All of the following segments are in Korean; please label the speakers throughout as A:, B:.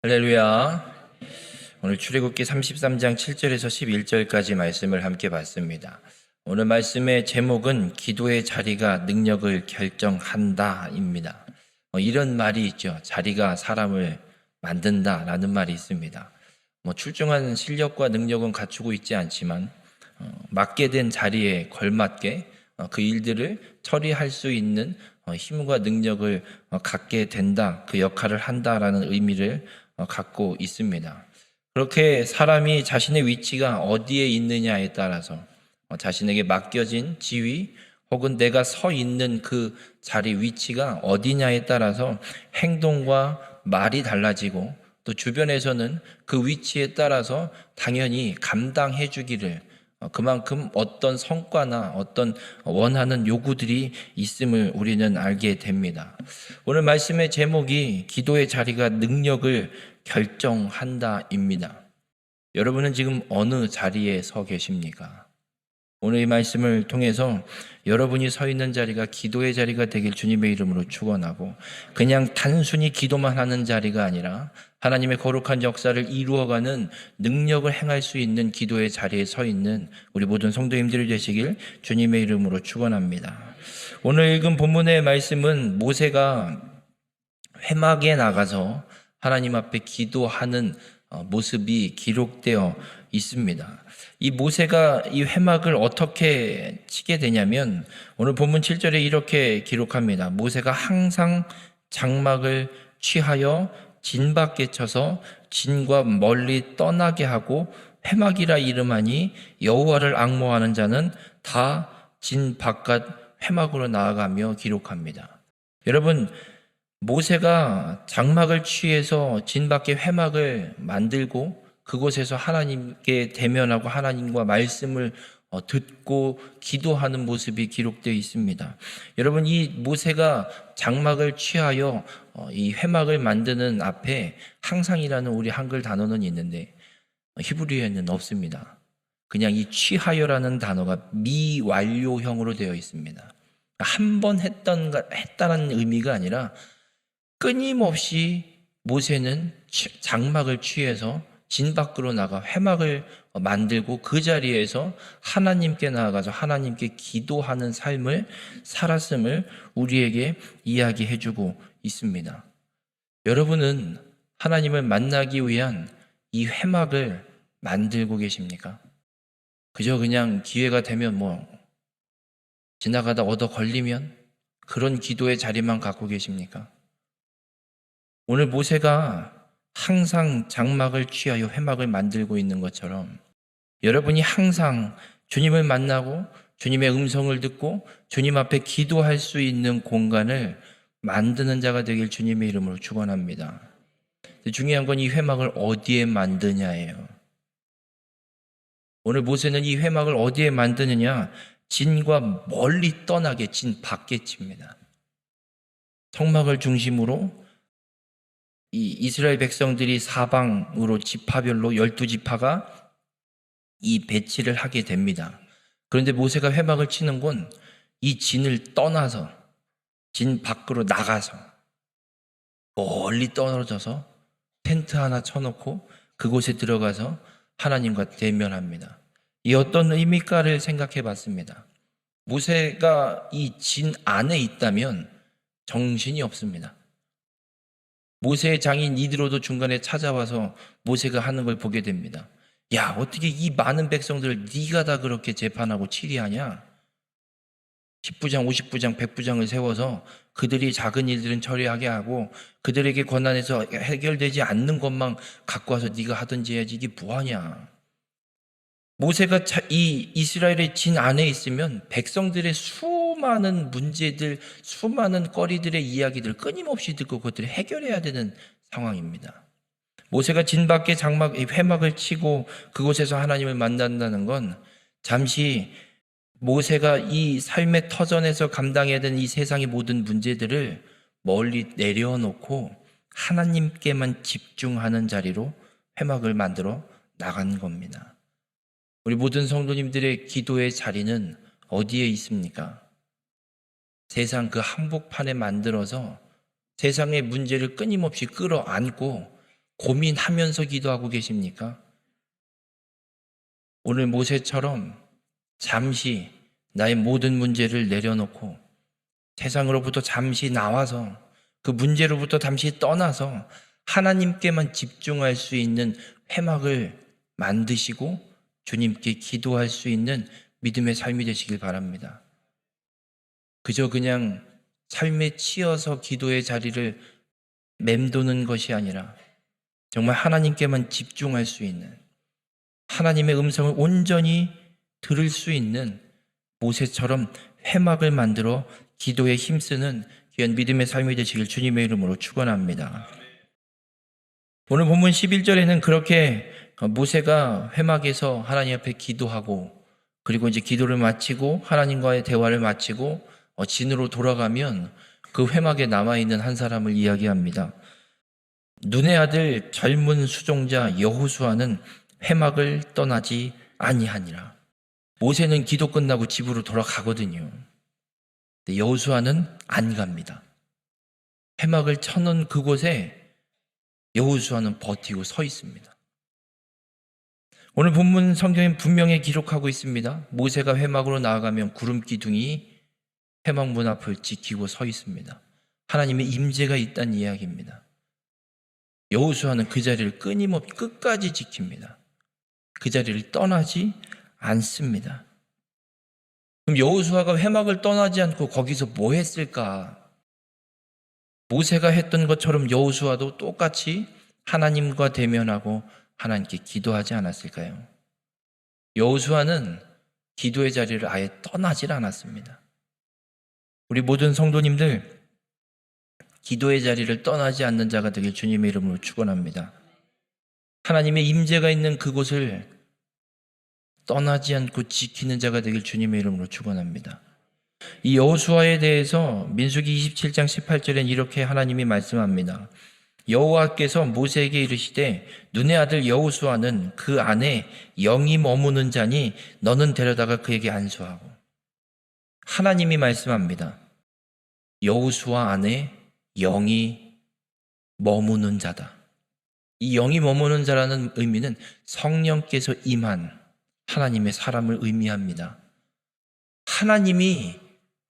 A: 할렐루야. 오늘 출애굽기 33장 7절에서 11절까지 말씀을 함께 봤습니다. 오늘 말씀의 제목은 기도의 자리가 능력을 결정한다입니다. 이런 말이 있죠. 자리가 사람을 만든다라는 말이 있습니다. 출중한 실력과 능력은 갖추고 있지 않지만 맡게 된 자리에 걸맞게 그 일들을 처리할 수 있는 힘과 능력을 갖게 된다, 그 역할을 한다라는 의미를 갖고 있습니다. 그렇게 사람이 자신의 위치가 어디에 있느냐에 따라서 자신에게 맡겨진 지위 혹은 내가 서 있는 그 자리 위치가 어디냐에 따라서 행동과 말이 달라지고 또 주변에서는 그 위치에 따라서 당연히 감당해 주기를 그만큼 어떤 성과나 어떤 원하는 요구들이 있음을 우리는 알게 됩니다. 오늘 말씀의 제목이 기도의 자리가 능력을 결정한다입니다. 여러분은 지금 어느 자리에 서 계십니까? 오늘 이 말씀을 통해서 여러분이 서 있는 자리가 기도의 자리가 되길 주님의 이름으로 축원하고, 그냥 단순히 기도만 하는 자리가 아니라 하나님의 거룩한 역사를 이루어가는 능력을 행할 수 있는 기도의 자리에 서 있는 우리 모든 성도님들이 되시길 주님의 이름으로 축원합니다. 오늘 읽은 본문의 말씀은 모세가 회막에 나가서 하나님 앞에 기도하는 모습이 기록되어 있습니다. 이 모세가 이 회막을 어떻게 치게 되냐면 오늘 본문 7절에 이렇게 기록합니다. 모세가 항상 장막을 취하여 진 밖에 쳐서 진과 멀리 떠나게 하고 회막이라 이름하니 여호와를 앙모하는 자는 다 진 바깥 회막으로 나아가며 기록합니다. 여러분, 모세가 장막을 취해서 진 밖에 회막을 만들고 그곳에서 하나님께 대면하고 하나님과 말씀을 듣고 기도하는 모습이 기록되어 있습니다. 여러분, 이 모세가 장막을 취하여 이 회막을 만드는 앞에 항상이라는 우리 한글 단어는 있는데 히브리어에는 없습니다. 그냥 이 취하여라는 단어가 미완료형으로 되어 있습니다. 한 번 했다는 의미가 아니라 끊임없이 모세는 장막을 취해서 진 밖으로 나가 회막을 만들고 그 자리에서 하나님께 나아가서 하나님께 기도하는 삶을 살았음을 우리에게 이야기해주고 있습니다. 여러분은 하나님을 만나기 위한 이 회막을 만들고 계십니까? 그저 그냥 기회가 되면 지나가다 얻어 걸리면 그런 기도의 자리만 갖고 계십니까? 오늘 모세가 항상 장막을 취하여 회막을 만들고 있는 것처럼 여러분이 항상 주님을 만나고 주님의 음성을 듣고 주님 앞에 기도할 수 있는 공간을 만드는 자가 되길 주님의 이름으로 축원합니다. 중요한 건 이 회막을 어디에 만드냐예요. 오늘 모세는 이 회막을 어디에 만드느냐? 진과 멀리 떠나게 진 밖에 칩니다. 성막을 중심으로 이 이스라엘 백성들이 사방으로 지파별로 12지파가 이 배치를 하게 됩니다. 그런데 모세가 회막을 치는 건 이 진을 떠나서 진 밖으로 나가서 멀리 떨어져서 텐트 하나 쳐놓고 그곳에 들어가서 하나님과 대면합니다. 이 어떤 의미일까를 생각해 봤습니다. 모세가 이 진 안에 있다면 정신이 없습니다. 모세의 장인 이드로도 중간에 찾아와서 모세가 하는 걸 보게 됩니다. 야, 어떻게 이 많은 백성들을 네가 다 그렇게 재판하고 치리하냐? 10부장, 50부장, 100부장을 세워서 그들이 작은 일들은 처리하게 하고 그들에게 권한해서 해결되지 않는 것만 갖고 와서 네가 하든지 해야지, 이게 뭐하냐? 모세가 이 이스라엘의 진 안에 있으면 백성들의 수많은 문제들, 수많은 거리들의 이야기들을 끊임없이 듣고 그것들을 해결해야 되는 상황입니다. 모세가 진 밖에 회막을 치고 그곳에서 하나님을 만난다는 건 잠시 모세가 이 삶의 터전에서 감당해야 되는 이 세상의 모든 문제들을 멀리 내려놓고 하나님께만 집중하는 자리로 회막을 만들어 나간 겁니다. 우리 모든 성도님들의 기도의 자리는 어디에 있습니까? 세상 그 한복판에 만들어서 세상의 문제를 끊임없이 끌어안고 고민하면서 기도하고 계십니까? 오늘 모세처럼 잠시 나의 모든 문제를 내려놓고 세상으로부터 잠시 나와서 그 문제로부터 잠시 떠나서 하나님께만 집중할 수 있는 회막을 만드시고 주님께 기도할 수 있는 믿음의 삶이 되시길 바랍니다. 그저 그냥 삶에 치여서 기도의 자리를 맴도는 것이 아니라 정말 하나님께만 집중할 수 있는, 하나님의 음성을 온전히 들을 수 있는 모세처럼 회막을 만들어 기도에 힘쓰는 귀한 믿음의 삶이 되시길 주님의 이름으로 축원합니다. 오늘 본문 11절에는 그렇게 모세가 회막에서 하나님 앞에 기도하고, 그리고 이제 기도를 마치고 하나님과의 대화를 마치고 진으로 돌아가면 그 회막에 남아있는 한 사람을 이야기합니다. 눈의 아들 젊은 수종자 여호수아는 회막을 떠나지 아니하니라. 모세는 기도 끝나고 집으로 돌아가거든요. 근데 여호수아는 안 갑니다. 회막을 쳐놓은 그곳에 여호수아는 버티고 서 있습니다. 오늘 본문 성경엔 분명히 기록하고 있습니다. 모세가 회막으로 나아가면 구름 기둥이 회막 문 앞을 지키고 서 있습니다. 하나님의 임재가 있다는 이야기입니다. 여호수아는 그 자리를 끊임없이 끝까지 지킵니다. 그 자리를 떠나지 않습니다. 그럼 여호수아가 회막을 떠나지 않고 거기서 뭐 했을까? 모세가 했던 것처럼 여호수아도 똑같이 하나님과 대면하고 하나님께 기도하지 않았을까요? 여호수아는 기도의 자리를 아예 떠나질 않았습니다. 우리 모든 성도님들, 기도의 자리를 떠나지 않는 자가 되길 주님의 이름으로 축원합니다. 하나님의 임재가 있는 그곳을 떠나지 않고 지키는 자가 되길 주님의 이름으로 축원합니다. 이 여호수아에 대해서 민수기 27장 18절엔 이렇게 하나님이 말씀합니다. 여호와께서 모세에게 이르시되 눈의 아들 여호수아는 그 안에 영이 머무는 자니 너는 데려다가 그에게 안수하고. 하나님이 말씀합니다. 여호수아 안에 영이 머무는 자다. 이 영이 머무는 자라는 의미는 성령께서 임한 하나님의 사람을 의미합니다. 하나님이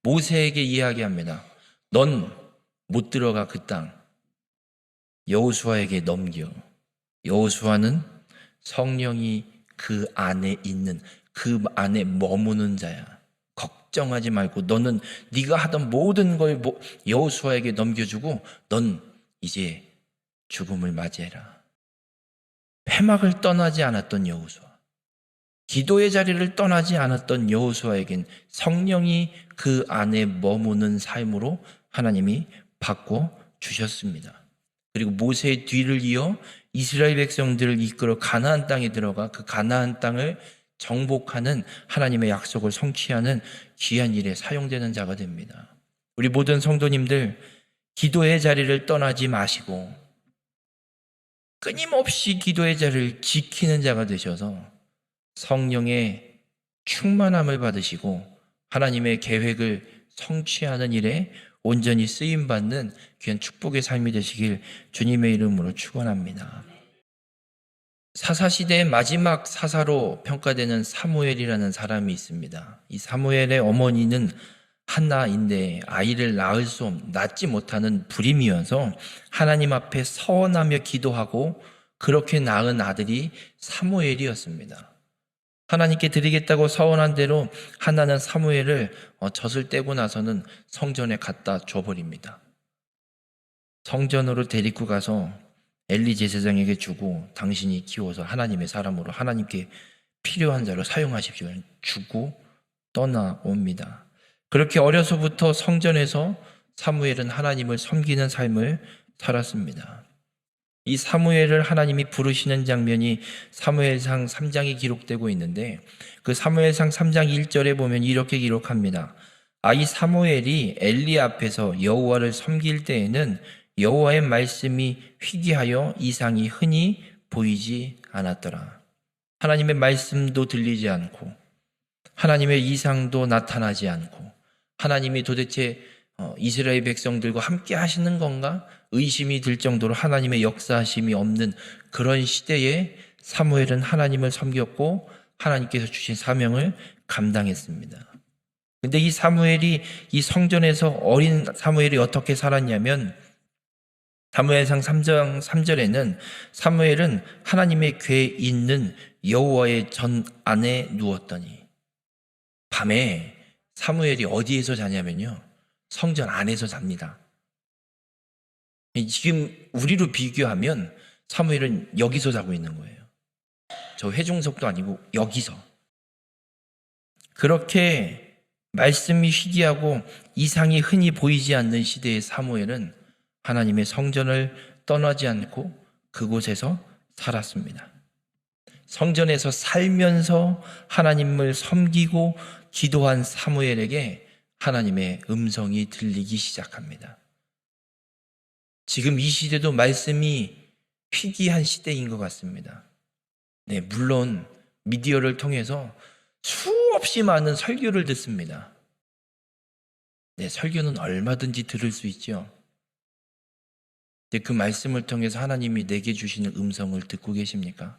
A: 모세에게 이야기합니다. 넌 못 들어가 그 땅. 여호수아에게 넘겨. 여호수아는 성령이 그 안에 있는, 그 안에 머무는 자야. 걱정하지 말고 너는 네가 하던 모든 걸 여호수아에게 넘겨주고 넌 이제 죽음을 맞이해라. 회막을 떠나지 않았던 여호수아, 기도의 자리를 떠나지 않았던 여호수아에겐 성령이 그 안에 머무는 삶으로 하나님이 바꿔주셨습니다. 그리고 모세의 뒤를 이어 이스라엘 백성들을 이끌어 가나안 땅에 들어가 그 가나안 땅을 정복하는 하나님의 약속을 성취하는 귀한 일에 사용되는 자가 됩니다. 우리 모든 성도님들, 기도의 자리를 떠나지 마시고 끊임없이 기도의 자리를 지키는 자가 되셔서 성령의 충만함을 받으시고 하나님의 계획을 성취하는 일에 온전히 쓰임받는 귀한 축복의 삶이 되시길 주님의 이름으로 축원합니다. 사사시대의 마지막 사사로 평가되는 사무엘이라는 사람이 있습니다. 이 사무엘의 어머니는 한나인데 아이를 낳지 못하는 불임이어서 하나님 앞에 서원하며 기도하고 그렇게 낳은 아들이 사무엘이었습니다. 하나님께 드리겠다고 서원한 대로 한나는 사무엘을 젖을 떼고 나서는 성전에 갖다 줘버립니다. 성전으로 데리고 가서 엘리 제사장에게 주고 당신이 키워서 하나님의 사람으로 하나님께 필요한 자로 사용하십시오. 주고 떠나옵니다. 그렇게 어려서부터 성전에서 사무엘은 하나님을 섬기는 삶을 살았습니다. 이 사무엘을 하나님이 부르시는 장면이 사무엘상 3장에 기록되고 있는데 그 사무엘상 3장 1절에 보면 이렇게 기록합니다. 이 사무엘이 엘리 앞에서 여호와를 섬길 때에는 여호와의 말씀이 희귀하여 이상이 흔히 보이지 않았더라. 하나님의 말씀도 들리지 않고 하나님의 이상도 나타나지 않고 하나님이 도대체 이스라엘 백성들과 함께 하시는 건가 의심이 들 정도로 하나님의 역사하심이 없는 그런 시대에 사무엘은 하나님을 섬겼고 하나님께서 주신 사명을 감당했습니다. 근데 이 사무엘이 이 성전에서 어린 사무엘이 어떻게 살았냐면 사무엘상 3장 3절에는 사무엘은 하나님의 궤에 있는 여호와의 전 안에 누웠더니, 밤에 사무엘이 어디에서 자냐면요, 성전 안에서 잡니다. 지금 우리로 비교하면 사무엘은 여기서 자고 있는 거예요. 저 회중석도 아니고 여기서. 그렇게 말씀이 희귀하고 이상이 흔히 보이지 않는 시대의 사무엘은 하나님의 성전을 떠나지 않고 그곳에서 살았습니다. 성전에서 살면서 하나님을 섬기고 기도한 사무엘에게 하나님의 음성이 들리기 시작합니다. 지금 이 시대도 말씀이 희귀한 시대인 것 같습니다. 네, 물론 미디어를 통해서 수없이 많은 설교를 듣습니다. 네, 설교는 얼마든지 들을 수 있죠. 근데 그 말씀을 통해서 하나님이 내게 주시는 음성을 듣고 계십니까?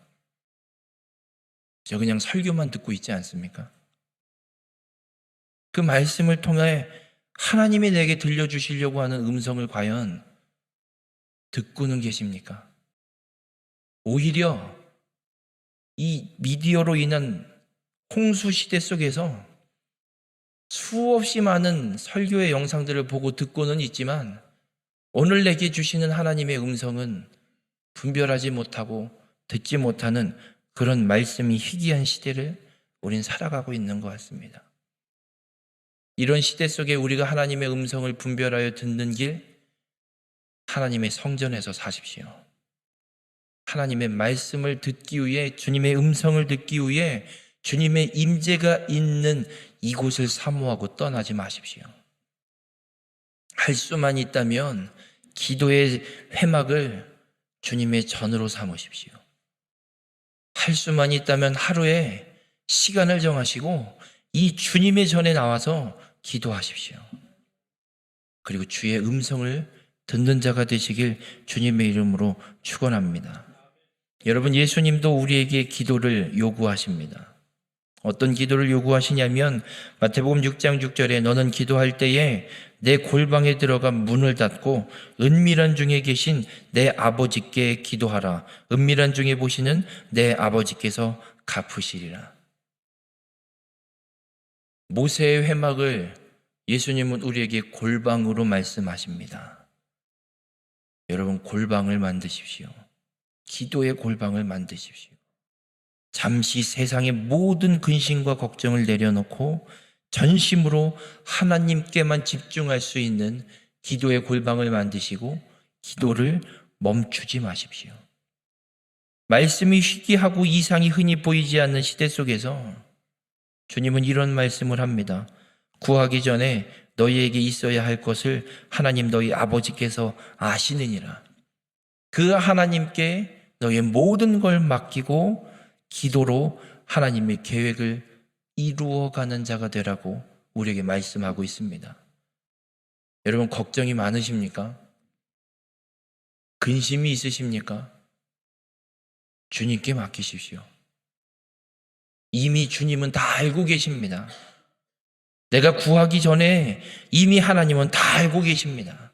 A: 저 그냥 설교만 듣고 있지 않습니까? 그 말씀을 통해 하나님이 내게 들려주시려고 하는 음성을 과연 듣고는 계십니까? 오히려 이 미디어로 인한 홍수 시대 속에서 수없이 많은 설교의 영상들을 보고 듣고는 있지만 오늘 내게 주시는 하나님의 음성은 분별하지 못하고 듣지 못하는 그런 말씀이 희귀한 시대를 우린 살아가고 있는 것 같습니다. 이런 시대 속에 우리가 하나님의 음성을 분별하여 듣는 길, 하나님의 성전에서 사십시오. 하나님의 말씀을 듣기 위해, 주님의 음성을 듣기 위해 주님의 임재가 있는 이곳을 사모하고 떠나지 마십시오. 할 수만 있다면 기도의 회막을 주님의 전으로 삼으십시오. 할 수만 있다면 하루에 시간을 정하시고 이 주님의 전에 나와서 기도하십시오. 그리고 주의 음성을 듣는 자가 되시길 주님의 이름으로 축원합니다. 여러분, 예수님도 우리에게 기도를 요구하십니다. 어떤 기도를 요구하시냐면 마태복음 6장 6절에 너는 기도할 때에 내 골방에 들어가 문을 닫고 은밀한 중에 계신 내 아버지께 기도하라. 은밀한 중에 보시는 내 아버지께서 갚으시리라. 모세의 회막을 예수님은 우리에게 골방으로 말씀하십니다. 여러분, 골방을 만드십시오. 기도의 골방을 만드십시오. 잠시 세상의 모든 근심과 걱정을 내려놓고 전심으로 하나님께만 집중할 수 있는 기도의 골방을 만드시고 기도를 멈추지 마십시오. 말씀이 희귀하고 이상이 흔히 보이지 않는 시대 속에서 주님은 이런 말씀을 합니다. 구하기 전에 너희에게 있어야 할 것을 하나님 너희 아버지께서 아시느니라. 그 하나님께 너희의 모든 걸 맡기고 기도로 하나님의 계획을 이루어가는 자가 되라고 우리에게 말씀하고 있습니다. 여러분, 걱정이 많으십니까? 근심이 있으십니까? 주님께 맡기십시오. 이미 주님은 다 알고 계십니다. 내가 구하기 전에 이미 하나님은 다 알고 계십니다.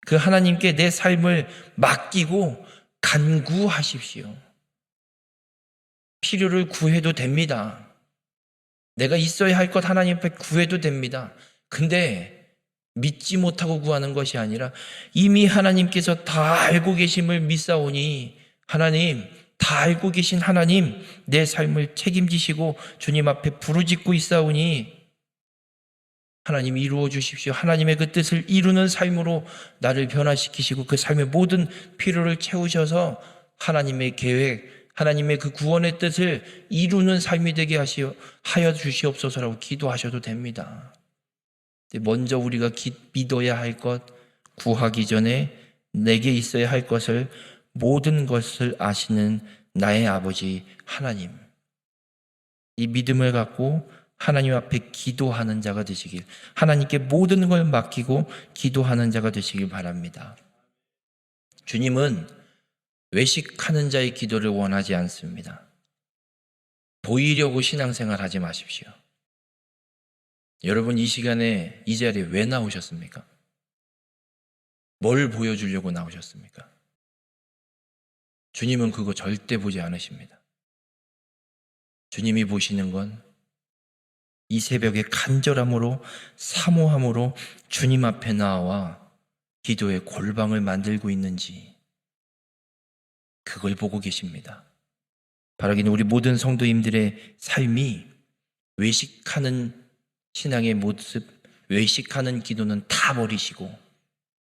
A: 그 하나님께 내 삶을 맡기고 간구하십시오. 필요를 구해도 됩니다. 내가 있어야 할 것 하나님 앞에 구해도 됩니다. 근데 믿지 못하고 구하는 것이 아니라 이미 하나님께서 다 알고 계심을 믿사오니 하나님, 다 알고 계신 하나님, 내 삶을 책임지시고 주님 앞에 부르짖고 있사오니 하나님 이루어 주십시오. 하나님의 그 뜻을 이루는 삶으로 나를 변화시키시고 그 삶의 모든 필요를 채우셔서 하나님의 계획, 하나님의 그 구원의 뜻을 이루는 삶이 되게 하여 주시옵소서라고 기도하셔도 됩니다. 먼저 우리가 믿어야 할 것, 구하기 전에 내게 있어야 할 것을, 모든 것을 아시는 나의 아버지 하나님, 이 믿음을 갖고 하나님 앞에 기도하는 자가 되시길, 하나님께 모든 걸 맡기고 기도하는 자가 되시길 바랍니다. 주님은 외식하는 자의 기도를 원하지 않습니다. 보이려고 신앙생활 하지 마십시오. 여러분, 이 시간에 이 자리에 왜 나오셨습니까? 뭘 보여주려고 나오셨습니까? 주님은 그거 절대 보지 않으십니다. 주님이 보시는 건 이 새벽에 간절함으로, 사모함으로 주님 앞에 나와 기도의 골방을 만들고 있는지, 그걸 보고 계십니다. 바라기는 우리 모든 성도님들의 삶이 외식하는 신앙의 모습, 외식하는 기도는 다 버리시고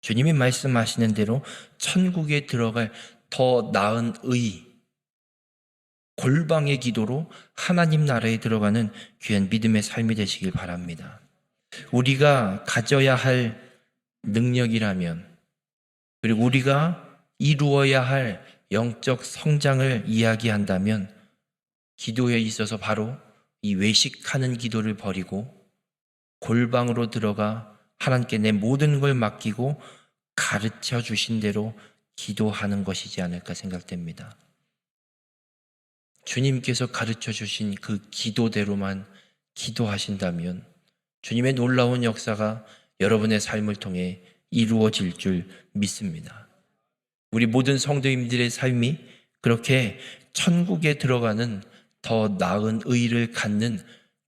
A: 주님이 말씀하시는 대로 천국에 들어갈 더 나은 의, 골방의 기도로 하나님 나라에 들어가는 귀한 믿음의 삶이 되시길 바랍니다. 우리가 가져야 할 능력이라면, 그리고 우리가 이루어야 할 영적 성장을 이야기한다면, 기도에 있어서 바로 이 외식하는 기도를 버리고 골방으로 들어가 하나님께 내 모든 걸 맡기고 가르쳐 주신 대로 기도하는 것이지 않을까 생각됩니다. 주님께서 가르쳐 주신 그 기도대로만 기도하신다면 주님의 놀라운 역사가 여러분의 삶을 통해 이루어질 줄 믿습니다. 우리 모든 성도님들의 삶이 그렇게 천국에 들어가는 더 나은 의를 갖는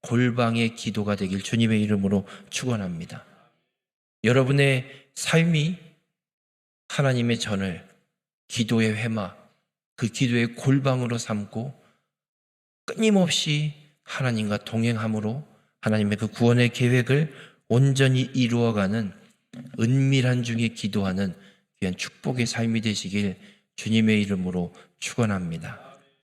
A: 골방의 기도가 되길 주님의 이름으로 축원합니다. 여러분의 삶이 하나님의 전을, 기도의 회마, 그 기도의 골방으로 삼고 끊임없이 하나님과 동행함으로 하나님의 그 구원의 계획을 온전히 이루어가는 은밀한 중에 기도하는 귀한 축복의 삶이 되시길 주님의 이름으로 축원합니다.